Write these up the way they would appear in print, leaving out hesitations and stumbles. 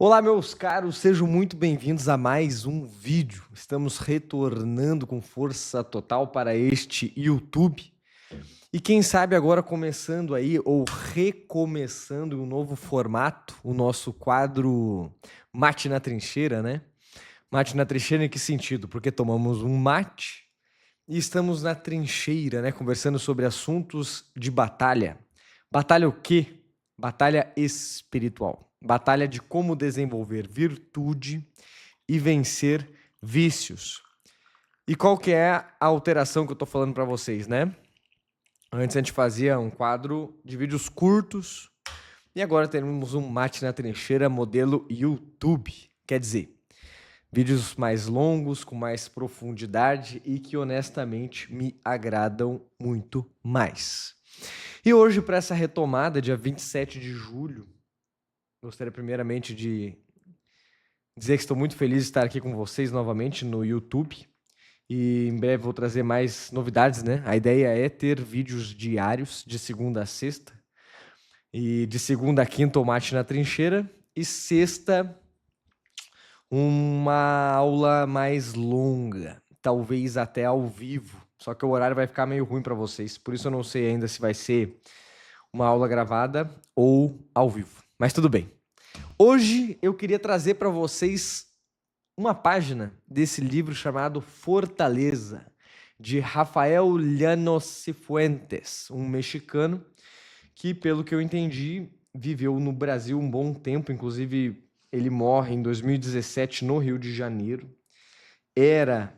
Olá, meus caros, sejam muito bem-vindos a mais um vídeo. Estamos retornando com força total para este YouTube. E quem sabe agora começando aí, ou recomeçando um novo formato, o nosso quadro Mate na Trincheira, né? Mate na Trincheira em que sentido? Porque tomamos um mate e estamos na trincheira, né? Conversando sobre assuntos de batalha. Batalha o quê? Batalha espiritual. Batalha de como desenvolver virtude e vencer vícios. E qual que é a alteração que eu tô falando para vocês, né? Antes a gente fazia um quadro de vídeos curtos e agora temos um Mate na Trincheira modelo YouTube. Quer dizer, vídeos mais longos, com mais profundidade e que honestamente me agradam muito mais. E hoje, para essa retomada, dia 27 de julho, gostaria primeiramente de dizer que estou muito feliz de estar aqui com vocês novamente no YouTube. E em breve vou trazer mais novidades, né? A ideia é ter vídeos diários, de segunda a sexta. E de segunda a quinta, o Mate na Trincheira. E sexta, uma aula mais longa, talvez até ao vivo. Só que o horário vai ficar meio ruim para vocês. Por isso eu não sei ainda se vai ser uma aula gravada ou ao vivo. Mas tudo bem. Hoje eu queria trazer para vocês uma página desse livro chamado Fortaleza, de Rafael Llanos Cifuentes, um mexicano que, pelo que eu entendi, viveu no Brasil um bom tempo. Inclusive, ele morre em 2017 no Rio de Janeiro. Era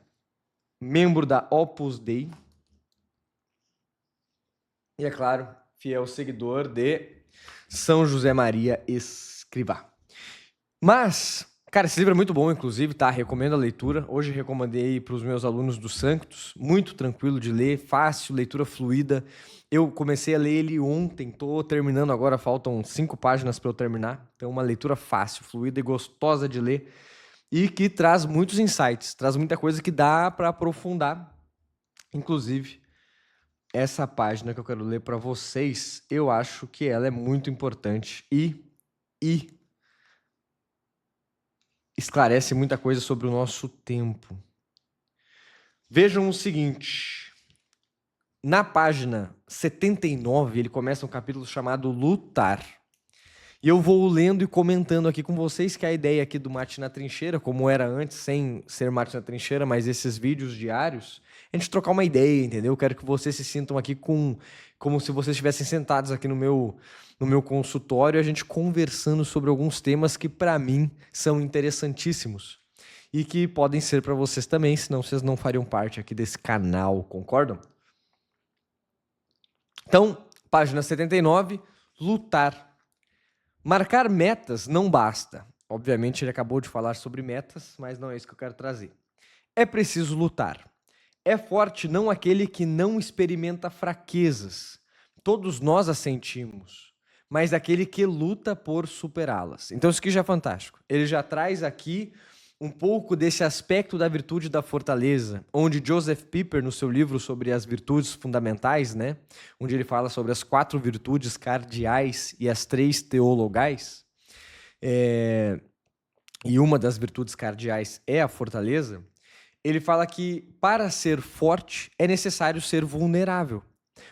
membro da Opus Dei. E, é claro, fiel seguidor de São José Maria Escrivá. Mas, cara, esse livro é muito bom, inclusive, tá? Recomendo a leitura. Hoje recomendei para os meus alunos do Sanctus. Muito tranquilo de ler, fácil, leitura fluida. Eu comecei a ler ele ontem, tô terminando agora, faltam 5 páginas para eu terminar. Então, uma leitura fácil, fluida e gostosa de ler. E que traz muitos insights, traz muita coisa que dá para aprofundar. Inclusive, essa página que eu quero ler para vocês, eu acho que ela é muito importante e esclarece muita coisa sobre o nosso tempo. Vejam o seguinte, na página 79, ele começa um capítulo chamado Lutar. E eu vou lendo e comentando aqui com vocês que a ideia aqui do Mate na Trincheira, como era antes, sem ser Mate na Trincheira, mas esses vídeos diários, a gente trocar uma ideia, entendeu? Eu quero que vocês se sintam aqui como se vocês estivessem sentados aqui no meu consultório, a gente conversando sobre alguns temas que para mim são interessantíssimos e que podem ser para vocês também, senão vocês não fariam parte aqui desse canal, concordam? Então, página 79, lutar. Marcar metas não basta. Obviamente ele acabou de falar sobre metas, mas não é isso que eu quero trazer. É preciso lutar. É forte não aquele que não experimenta fraquezas. Todos nós as sentimos, mas aquele que luta por superá-las. Então isso aqui já é fantástico. Ele já traz aqui um pouco desse aspecto da virtude da fortaleza, onde Joseph Pieper, no seu livro sobre as virtudes fundamentais, né, onde ele fala sobre as 4 virtudes cardeais e as 3 teologais, e uma das virtudes cardeais é a fortaleza, ele fala que para ser forte é necessário ser vulnerável.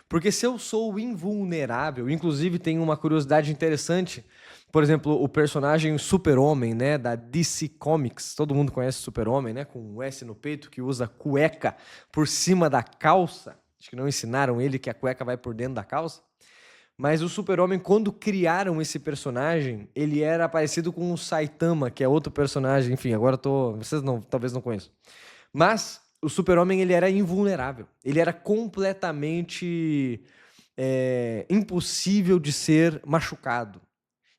Porque se eu sou invulnerável, inclusive tem uma curiosidade interessante, por exemplo, o personagem Super-Homem, né, da DC Comics, todo mundo conhece o Super-Homem, né, com um S no peito, que usa cueca por cima da calça. Acho que não ensinaram ele que a cueca vai por dentro da calça. Mas o Super-Homem, quando criaram esse personagem, ele era parecido com o Saitama, que é outro personagem, enfim, agora vocês talvez não conheçam. Mas o Super-Homem, ele era invulnerável. Ele era completamente impossível de ser machucado.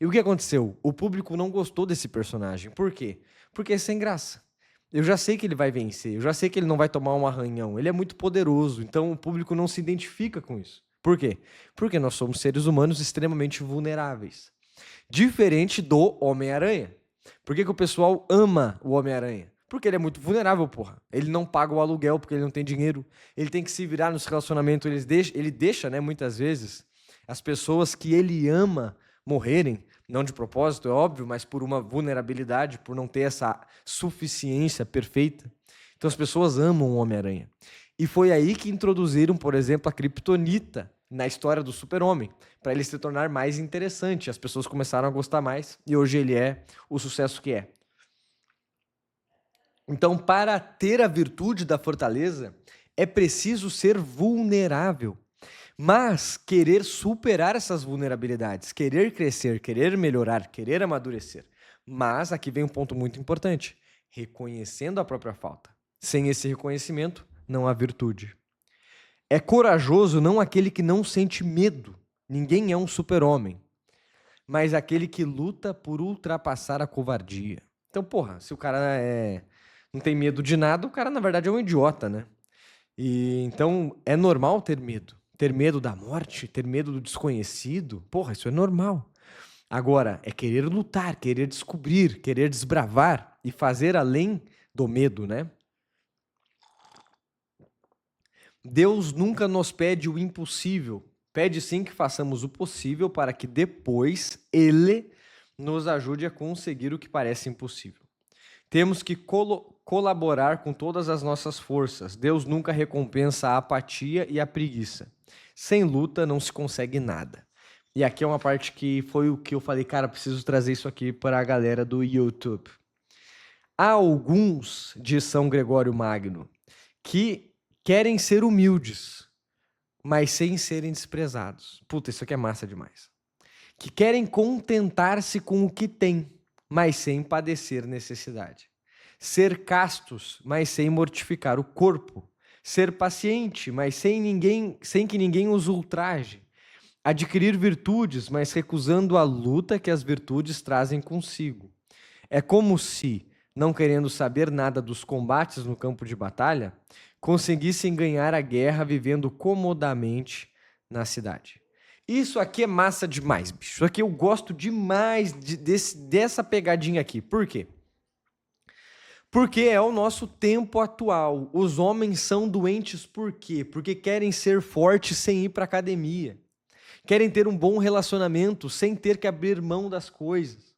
E o que aconteceu? O público não gostou desse personagem. Por quê? Porque é sem graça. Eu já sei que ele vai vencer, eu já sei que ele não vai tomar um arranhão. Ele é muito poderoso, então o público não se identifica com isso. Por quê? Porque nós somos seres humanos extremamente vulneráveis. Diferente do Homem-Aranha. Por que o pessoal ama o Homem-Aranha? Porque ele é muito vulnerável, porra. Ele não paga o aluguel porque ele não tem dinheiro. Ele tem que se virar nos relacionamentos. Ele deixa, né, muitas vezes, as pessoas que ele ama morrerem Não de propósito, é óbvio, mas por uma vulnerabilidade, por não ter essa suficiência perfeita. Então as pessoas amam o Homem-Aranha. E foi aí que introduziram, por exemplo, a Kryptonita na história do Super-Homem, para ele se tornar mais interessante. As pessoas começaram a gostar mais e hoje ele é o sucesso que é. Então, para ter a virtude da fortaleza, é preciso ser vulnerável. Mas querer superar essas vulnerabilidades, querer crescer, querer melhorar, querer amadurecer. Mas aqui vem um ponto muito importante: reconhecendo a própria falta. Sem esse reconhecimento, não há virtude. É corajoso não aquele que não sente medo. Ninguém é um super-homem. Mas aquele que luta por ultrapassar a covardia. Então, porra, se o cara não tem medo de nada, o cara, na verdade, é um idiota, né? E então é normal ter medo. Ter medo da morte, ter medo do desconhecido. Porra, isso é normal. Agora, é querer lutar, querer descobrir, querer desbravar e fazer além do medo, né? Deus nunca nos pede o impossível. Pede sim que façamos o possível para que depois Ele nos ajude a conseguir o que parece impossível. Temos que colaborar com todas as nossas forças. Deus nunca recompensa a apatia e a preguiça. Sem luta não se consegue nada. E aqui é uma parte que foi o que eu falei, cara, preciso trazer isso aqui para a galera do YouTube. Há alguns de São Gregório Magno que querem ser humildes, mas sem serem desprezados. Puta, isso aqui é massa demais. Que querem contentar-se com o que têm, mas sem padecer necessidade. Ser castos, mas sem mortificar o corpo. Ser paciente, mas sem que ninguém os ultraje. Adquirir virtudes, mas recusando a luta que as virtudes trazem consigo. É como se, não querendo saber nada dos combates no campo de batalha, conseguissem ganhar a guerra vivendo comodamente na cidade. Isso aqui é massa demais, bicho. Isso aqui eu gosto demais dessa pegadinha aqui. Por quê? Porque é o nosso tempo atual. Os homens são doentes por quê? Porque querem ser fortes sem ir para academia. Querem ter um bom relacionamento sem ter que abrir mão das coisas.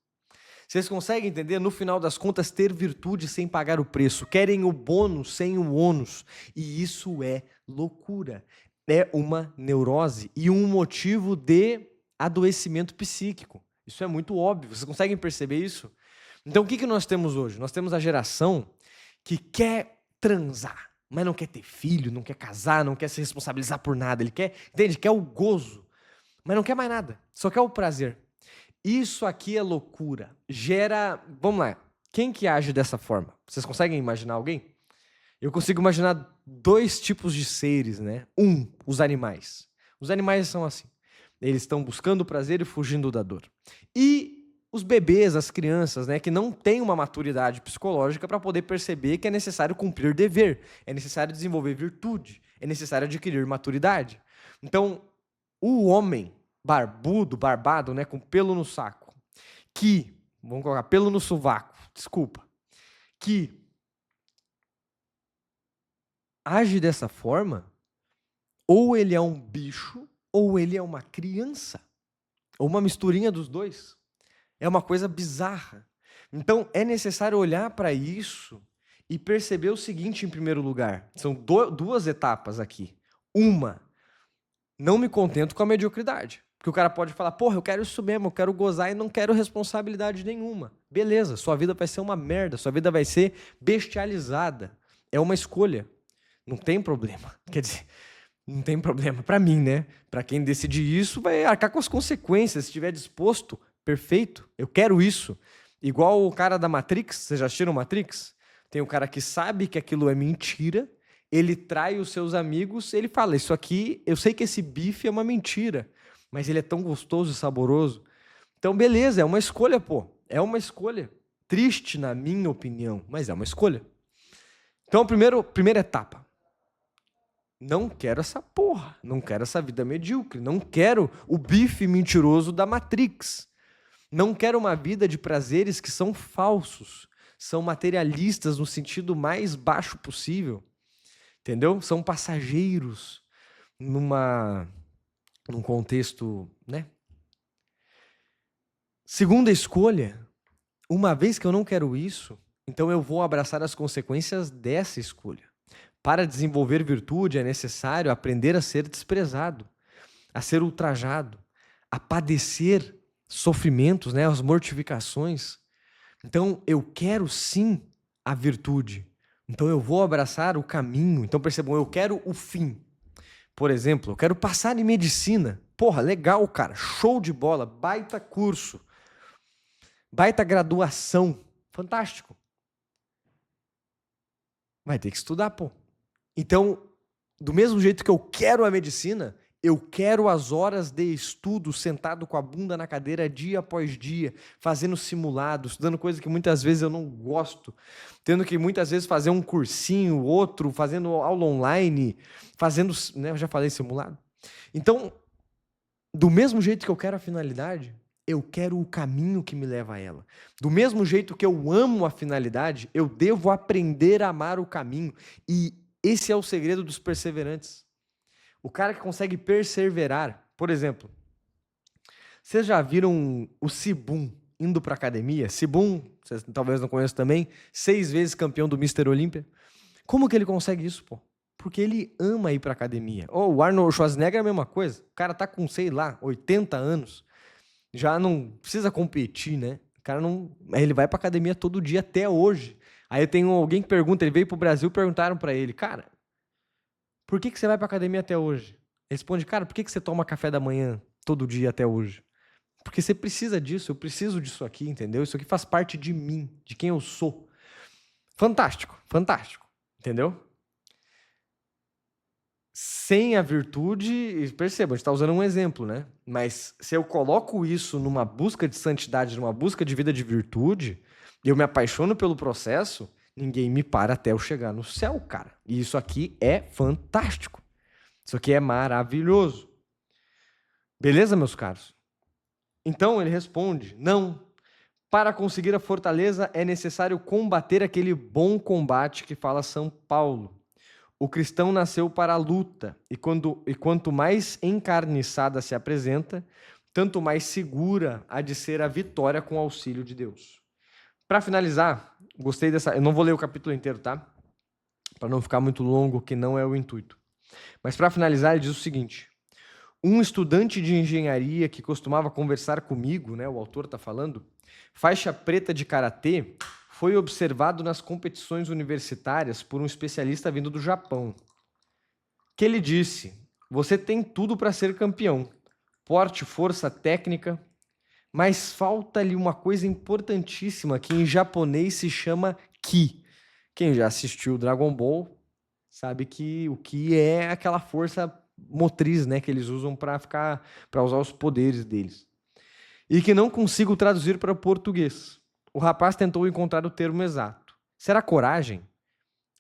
Vocês conseguem entender? No final das contas, ter virtude sem pagar o preço. Querem o bônus sem o ônus. E isso é loucura. É uma neurose e um motivo de adoecimento psíquico. Isso é muito óbvio. Vocês conseguem perceber isso? Então, o que nós temos hoje? Nós temos a geração que quer transar, mas não quer ter filho, não quer casar, não quer se responsabilizar por nada. Ele quer, entende? Quer o gozo, mas não quer mais nada. Só quer o prazer. Isso aqui é loucura. Gera... Vamos lá. Quem que age dessa forma? Vocês conseguem imaginar alguém? Eu consigo imaginar dois tipos de seres, né? Os animais. Os animais são assim. Eles estão buscando o prazer e fugindo da dor. E os bebês, as crianças, né, que não têm uma maturidade psicológica para poder perceber que é necessário cumprir dever, é necessário desenvolver virtude, é necessário adquirir maturidade. Então, o homem barbudo, barbado, né, com pelo no saco, vamos colocar pelo no sovaco, desculpa, que age dessa forma, ou ele é um bicho, ou ele é uma criança, ou uma misturinha dos dois. É uma coisa bizarra. Então, é necessário olhar para isso e perceber o seguinte, em primeiro lugar. São duas etapas aqui. Uma, não me contento com a mediocridade. Porque o cara pode falar, porra, eu quero isso mesmo, eu quero gozar e não quero responsabilidade nenhuma. Beleza, sua vida vai ser uma merda, sua vida vai ser bestializada. É uma escolha. Não tem problema. Quer dizer, não tem problema para mim, né? Para quem decide isso, vai arcar com as consequências. Se estiver disposto, perfeito, eu quero isso. Igual o cara da Matrix, vocês já assistiram Matrix? Tem um cara que sabe que aquilo é mentira, ele trai os seus amigos, ele fala, isso aqui, eu sei que esse bife é uma mentira, mas ele é tão gostoso e saboroso. Então, beleza, é uma escolha, pô. É uma escolha. Triste, na minha opinião, mas é uma escolha. Então, primeira etapa. Não quero essa porra, não quero essa vida medíocre, não quero o bife mentiroso da Matrix. Não quero uma vida de prazeres que são falsos, são materialistas no sentido mais baixo possível, entendeu? São passageiros num contexto, né? Segunda escolha, uma vez que eu não quero isso, então eu vou abraçar as consequências dessa escolha. Para desenvolver virtude é necessário aprender a ser desprezado, a ser ultrajado, a padecer sofrimentos, né, as mortificações. Então eu quero sim a virtude. Então eu vou abraçar o caminho. Então percebam, eu quero o fim. Por exemplo, eu quero passar em medicina. Porra, legal, cara. Show de bola. Baita curso. Baita graduação. Fantástico. Vai ter que estudar, pô. Então, do mesmo jeito que eu quero a medicina, eu quero as horas de estudo sentado com a bunda na cadeira dia após dia, fazendo simulados, estudando coisa que muitas vezes eu não gosto, tendo que muitas vezes fazer um cursinho, outro, fazendo aula online, fazendo, né, eu já falei simulado. Então, do mesmo jeito que eu quero a finalidade, eu quero o caminho que me leva a ela. Do mesmo jeito que eu amo a finalidade, eu devo aprender a amar o caminho. E esse é o segredo dos perseverantes. O cara que consegue perseverar, por exemplo, vocês já viram o Sibum indo para academia? Sibum, vocês talvez não conheçam também, 6 vezes campeão do Mr. Olímpia. Como que ele consegue isso, pô? Porque ele ama ir para academia. O Arnold Schwarzenegger é a mesma coisa. O cara tá com, sei lá, 80 anos, já não precisa competir, né? O cara não, ele vai para academia todo dia até hoje. Aí tem alguém que pergunta, ele veio pro Brasil, perguntaram para ele, cara, por que você vai para academia até hoje? Ele responde, cara, por que você toma café da manhã todo dia até hoje? Porque você precisa disso, eu preciso disso aqui, entendeu? Isso aqui faz parte de mim, de quem eu sou. Fantástico, fantástico, entendeu? Sem a virtude, perceba, a gente está usando um exemplo, né? Mas se eu coloco isso numa busca de santidade, numa busca de vida de virtude, e eu me apaixono pelo processo, ninguém me para até eu chegar no céu, cara. E isso aqui é fantástico. Isso aqui é maravilhoso. Beleza, meus caros? Então ele responde: não. Para conseguir a fortaleza é necessário combater aquele bom combate que fala São Paulo. O cristão nasceu para a luta, e quanto mais encarniçada se apresenta, tanto mais segura há de ser a vitória com o auxílio de Deus. Para finalizar, gostei dessa. Eu não vou ler o capítulo inteiro, tá? Para não ficar muito longo, que não é o intuito. Mas para finalizar, ele diz o seguinte: um estudante de engenharia que costumava conversar comigo, né, o autor está falando, faixa preta de karatê, foi observado nas competições universitárias por um especialista vindo do Japão, que ele disse: você tem tudo para ser campeão, porte, força, técnica, mas falta-lhe uma coisa importantíssima que em japonês se chama Ki. Quem já assistiu Dragon Ball sabe que o Ki é aquela força motriz, né, que eles usam para usar os poderes deles. E que não consigo traduzir para o português. O rapaz tentou encontrar o termo exato. Será coragem?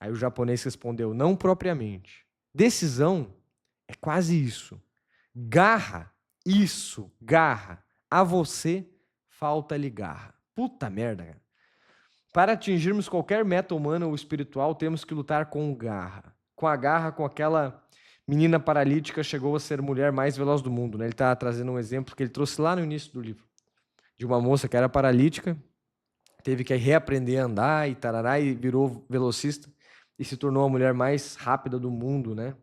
Aí o japonês respondeu: não propriamente. Decisão é quase isso. Garra, isso, garra. A você falta-lhe garra. Puta merda, cara. Para atingirmos qualquer meta humana ou espiritual, temos que lutar com garra. Com a garra, com aquela menina paralítica, chegou a ser a mulher mais veloz do mundo, né? Ele está trazendo um exemplo que ele trouxe lá no início do livro, de uma moça que era paralítica, teve que reaprender a andar e tarará, e virou velocista e se tornou a mulher mais rápida do mundo, né?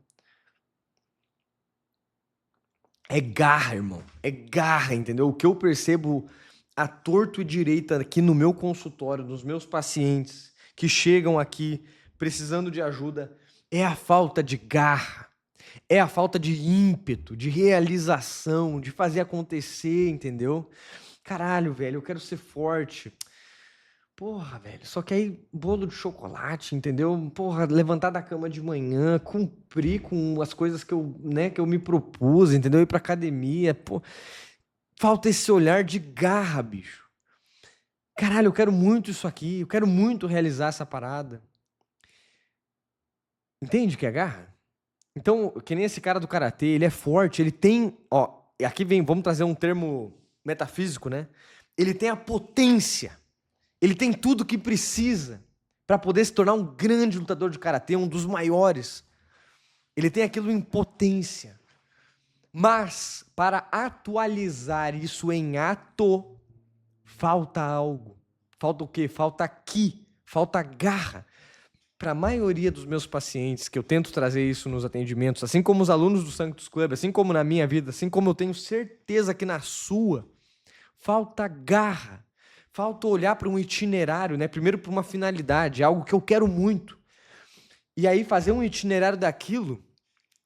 É garra, irmão. É garra, entendeu? O que eu percebo à torto e direita aqui no meu consultório, dos meus pacientes que chegam aqui precisando de ajuda, é a falta de garra, é a falta de ímpeto, de realização, de fazer acontecer, entendeu? Caralho, velho, eu quero ser forte. Porra, velho, só que aí bolo de chocolate, entendeu? Porra, levantar da cama de manhã, cumprir com as coisas que eu, né, que eu me propus, entendeu? Ir pra academia, pô. Falta esse olhar de garra, bicho. Caralho, eu quero muito isso aqui, eu quero muito realizar essa parada. Entende que é garra? Então, que nem esse cara do karatê, ele é forte, ele tem, ó, aqui vem, vamos trazer um termo metafísico, né? Ele tem a potência. Ele tem tudo o que precisa para poder se tornar um grande lutador de karatê, um dos maiores. Ele tem aquilo em potência. Mas, para atualizar isso em ato, falta algo. Falta o quê? Falta aqui, falta garra. Para a maioria dos meus pacientes, que eu tento trazer isso nos atendimentos, assim como os alunos do Sanctus Club, assim como na minha vida, assim como eu tenho certeza que na sua, falta garra. Falta olhar para um itinerário, né? Primeiro para uma finalidade, algo que eu quero muito. E aí fazer um itinerário daquilo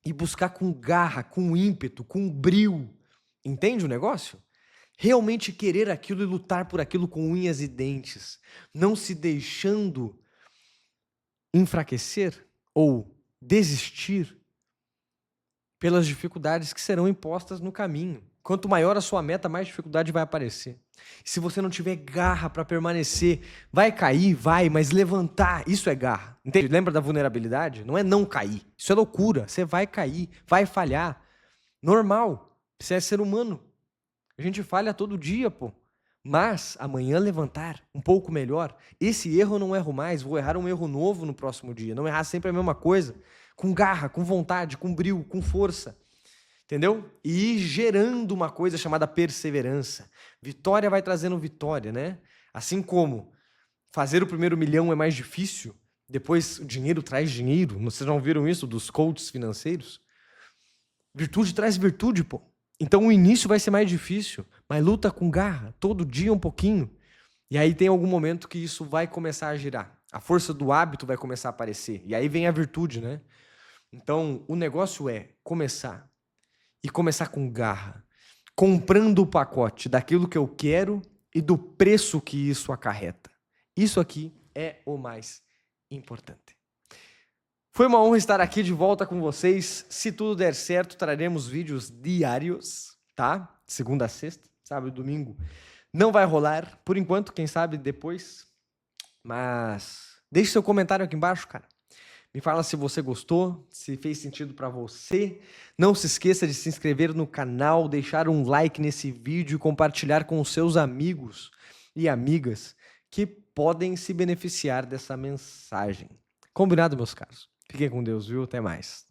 e buscar com garra, com ímpeto, com brio. Entende o negócio? Realmente querer aquilo e lutar por aquilo com unhas e dentes. Não se deixando enfraquecer ou desistir pelas dificuldades que serão impostas no caminho. Quanto maior a sua meta, mais dificuldade vai aparecer. Se você não tiver garra para permanecer, vai cair, vai, mas levantar, isso é garra. Entende? Lembra da vulnerabilidade? Não é não cair. Isso é loucura. Você vai cair, vai falhar. Normal. Você é ser humano. A gente falha todo dia, pô. Mas amanhã levantar um pouco melhor. Esse erro eu não erro mais, vou errar um erro novo no próximo dia. Não errar sempre a mesma coisa. Com garra, com vontade, com brio, com força. Entendeu? E ir gerando uma coisa chamada perseverança. Vitória vai trazendo vitória, né? Assim como fazer o primeiro milhão é mais difícil, depois o dinheiro traz dinheiro. Vocês não viram isso dos coaches financeiros? Virtude traz virtude, pô. Então o início vai ser mais difícil, mas luta com garra, todo dia um pouquinho. E aí tem algum momento que isso vai começar a girar. A força do hábito vai começar a aparecer. E aí vem a virtude, né? Então o negócio é começar. E começar com garra, comprando o pacote daquilo que eu quero e do preço que isso acarreta. Isso aqui é o mais importante. Foi uma honra estar aqui de volta com vocês. Se tudo der certo, traremos vídeos diários, tá? Segunda a sexta, sábado e domingo. Não vai rolar, por enquanto, quem sabe depois. Mas deixe seu comentário aqui embaixo, cara. Me fala se você gostou, se fez sentido para você. Não se esqueça de se inscrever no canal, deixar um like nesse vídeo e compartilhar com os seus amigos e amigas que podem se beneficiar dessa mensagem. Combinado, meus caros? Fiquem com Deus, viu? Até mais.